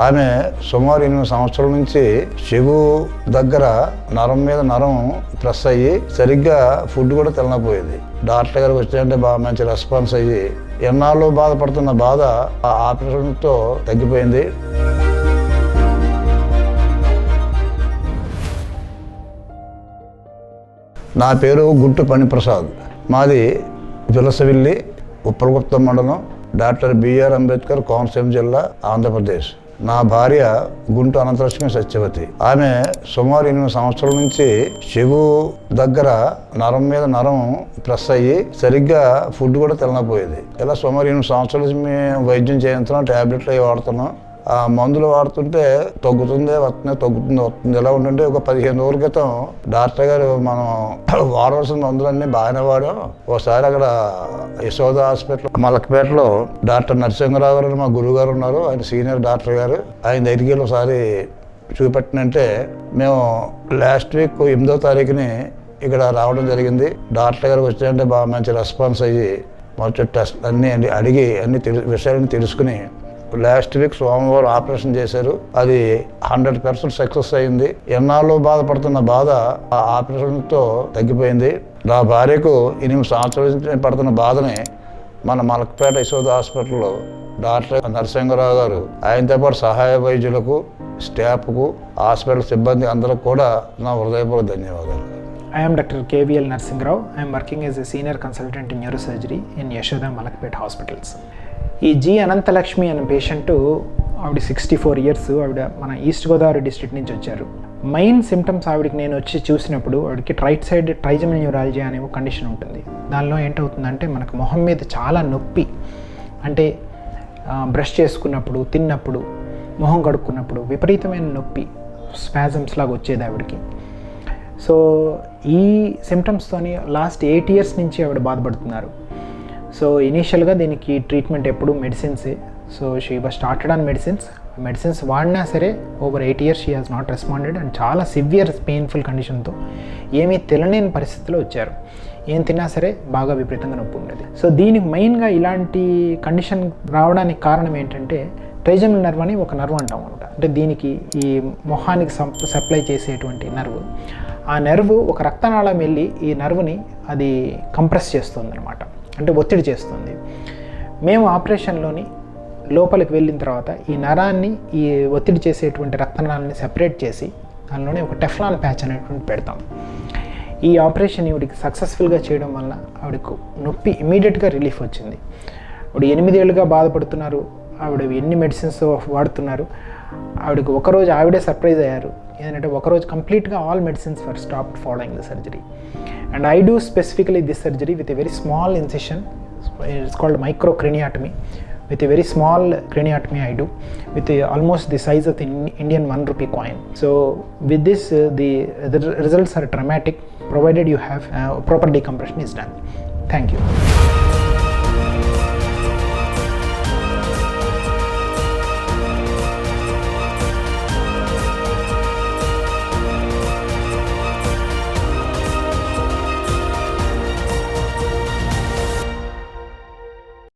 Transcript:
ఆమె సుమారు 8 సంవత్సరాల నుంచి చెవు దగ్గర నరం మీద నరం ప్రెస్ అయ్యి సరిగ్గా ఫుడ్ కూడా తినకపోయేది. డాక్టర్ గారికి వచ్చాయంటే బాగా మంచి రెస్పాన్స్ అయ్యి ఎన్నాళ్ళు బాధపడుతున్న బాధ ఆ ఆపరేషన్తో తగ్గిపోయింది. నా పేరు గుంటు పనిప్రసాద్. మాది విలసవిల్లి, ఉప్పలగుప్తం మండలం, డాక్టర్ బిఆర్ అంబేద్కర్ కోనసీమ జిల్లా, ఆంధ్రప్రదేశ్. నా భార్య గుంటు అనంతలక్ష్మి సత్యవతి. ఆమె సుమారు 8 సంవత్సరాల నుంచి చెవు దగ్గర నరం మీద నరం ప్రెస్ అయ్యి సరిగ్గా ఫుడ్ కూడా తినకపోయేది. ఇలా సుమారు 8 సంవత్సరాల నుంచి మేము వైద్యం చేయించున్నాం, ట్యాబ్లెట్లు అవి వాడుతున్నాం. ఆ మందులు వాడుతుంటే తగ్గుతుంది వస్తుంది ఎలా ఉంటుంటే ఒక 15 రోజుల క్రితం డాక్టర్ గారు మనం వాడవలసిన మందులన్నీ బాగానే వాడాం. ఒకసారి అక్కడ యశోద హాస్పిటల్ మలక్పేటలో డాక్టర్ నరసింహరావు గారు మా గురువు గారు ఉన్నారు, ఆయన సీనియర్ డాక్టర్ గారు. ఆయన దగ్గరికి వెళ్ళి ఒకసారి చూపెట్టినంటే మేము లాస్ట్ వీక్ 8వ తారీఖుని ఇక్కడ రావడం జరిగింది. డాక్టర్ గారికి వచ్చాయంటే బాగా మంచి రెస్పాన్స్ అయ్యి మొత్తం టెస్ట్ అన్నీ అడిగి అన్ని విషయాలను తెలుసుకుని లాస్ట్ వీక్ సోమవారం ఆపరేషన్ చేశారు. అది 100% సక్సెస్ అయింది. ఎన్నాళ్ళు బాధపడుతున్న బాధ ఆ ఆపరేషన్తో తగ్గిపోయింది. నా భార్యకు 8 సంవత్సరాల నుంచి పడుతున్న బాధని మన మలక్పేట యశోద హాస్పిటల్లో డాక్టర్ నరసింహరావు గారు, ఆయనతో పాటు సహాయ వైద్యులకు, స్టాఫ్కు, హాస్పిటల్ సిబ్బంది అందరికి కూడా నా హృదయపూర్వక ధన్యవాదాలు. I am Dr. KVL Narsingrao. I am working as a senior consultant in neurosurgery in Yashoda Malakpet Hospitals. ఈ జి అనంతలక్ష్మి అనే పేషెంట్, ఆవిడ 64 ఇయర్స్. ఆవిడ మన ఈస్ట్ గోదావరి డిస్ట్రిక్ట్ నుంచి వచ్చారు. మెయిన్ సిమ్టమ్స్ ఆవిడకి నేను వచ్చి చూసినప్పుడు ఆవిడకి రైట్ సైడ్ ట్రైజమల్ న్యూరాలజీ అనే ఒక కండిషన్ ఉంటుంది. దానిలో ఏంటవుతుందంటే మనకు మొహం మీద చాలా నొప్పి, అంటే బ్రష్ చేసుకున్నప్పుడు, తిన్నప్పుడు, మొహం కడుక్కున్నప్పుడు విపరీతమైన నొప్పి, స్పాజమ్స్ లాగా వచ్చేది ఆవిడకి. సో ఈ సిమ్టమ్స్తోని లాస్ట్ 8 ఇయర్స్ నుంచి ఆవిడ బాధపడుతున్నారు. సో ఇనీషియల్గా దీనికి ట్రీట్మెంట్ ఎప్పుడు మెడిసిన్సే. So she was started on medicines వాడినా సరే over 8 years she has not responded and చాలా సివియర్ పెయిన్ఫుల్ కండిషన్తో ఏమీ తినలేని పరిస్థితిలో వచ్చారు. ఏం తిన్నా సరే బాగా విపరీతంగా నొప్పి ఉండేది. సో దీనికి మెయిన్గా ఇలాంటి కండిషన్ రావడానికి కారణం ఏంటంటే ట్రైజమల్ నర్వ్ అని ఒక నర్వ్ అంటాం అనమాట. అంటే దీనికి ఈ మొహానికి సప్లై చేసేటువంటి నర్వ్, ఆ నర్వ్ ఒక రక్తనాళం వెళ్ళి ఈ నర్వ్ని అది కంప్రెస్ చేస్తుంది అనమాట, అంటే ఒత్తిడి చేస్తుంది. మేము ఆపరేషన్లోని లోపలికి వెళ్ళిన తర్వాత ఈ నరాన్ని, ఈ ఒత్తిడి చేసేటువంటి రక్తనాళాన్ని సెపరేట్ చేసి దానిలోనే ఒక టెఫ్లాన్ ప్యాచ్ అనేటువంటి పెడతాం. ఈ ఆపరేషన్ ఆవిడకి సక్సెస్ఫుల్గా చేయడం వల్ల ఆవిడకు నొప్పి ఇమీడియట్గా రిలీఫ్ వచ్చింది. ఆవిడ 8 ఏళ్ళుగా బాధపడుతున్నారు. ఆవిడ ఎన్ని మెడిసిన్స్ వాడుతున్నారు. ఆవిడకి ఒకరోజు ఆవిడే సర్ప్రైజ్ అయ్యారు. ఏంటంటే ఒకరోజు కంప్లీట్గా all medicines for stopped following the surgery. And I do specifically this surgery with a very small incision. It's called microcraniotomy. With a very small craniotomy I do, with almost the size of the Indian 1 rupee coin. So with this the results are dramatic, provided you have proper decompression is done. Thank you.